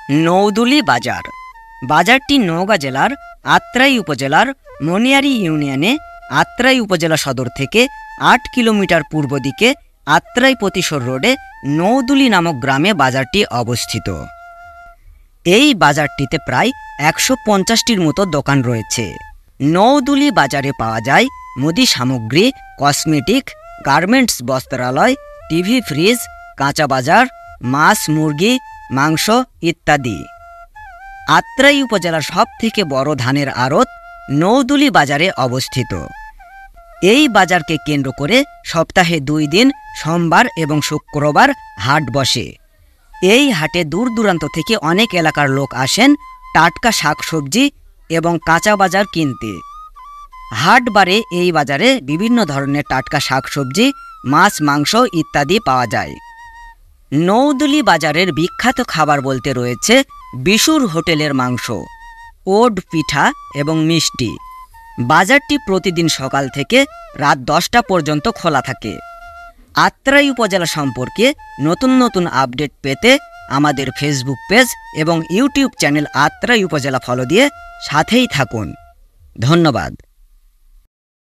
নৌদুলি বাজার। বাজারটি নওগাঁ জেলার আত্রাই উপজেলার মনিয়ারি ইউনিয়নে আত্রাই উপজেলা সদর থেকে ৮ কিলোমিটার পূর্ব দিকে আত্রাই পতিশর রোডে নৌদুলি নামক গ্রামে বাজারটি অবস্থিত। এই বাজারটিতে প্রায় ১৫০টির মতো দোকান রয়েছে। নৌদুলি বাজারে পাওয়া যায় মুদি সামগ্রী, কসমেটিক, গার্মেন্টস, বস্ত্রালয়, টিভি, ফ্রিজ, কাঁচা বাজার, মাছ, মুরগি, মাংস ইত্যাদি। আত্রাই উপজেলার সবথেকে বড় ধানের আড়ত নৌদুলি বাজারে অবস্থিত। এই বাজারকে কেন্দ্র করে সপ্তাহে ২ দিন সোমবার এবং শুক্রবার হাট বসে। এই হাটে দূর দূরান্ত থেকে অনেক এলাকার লোক আসেন টাটকা শাকসবজি এবং কাঁচা বাজার কিনতে। হাটবারে এই বাজারে বিভিন্ন ধরনের টাটকা শাকসবজি, মাছ, মাংস ইত্যাদি পাওয়া যায়। নৌদুলি বাজারের বিখ্যাত খাবার বলতে রয়েছে বিশুর হোটেলের মাংস, ওড পিঠা এবং মিষ্টি। বাজারটি প্রতিদিন সকাল থেকে রাত ১০টা পর্যন্ত খোলা থাকে। আত্রাই উপজেলা সম্পর্কে নতুন নতুন আপডেট পেতে আমাদের ফেসবুক পেজ এবং ইউটিউব চ্যানেল আত্রাই উপজেলা ফলো দিয়ে সাথেই থাকুন। ধন্যবাদ।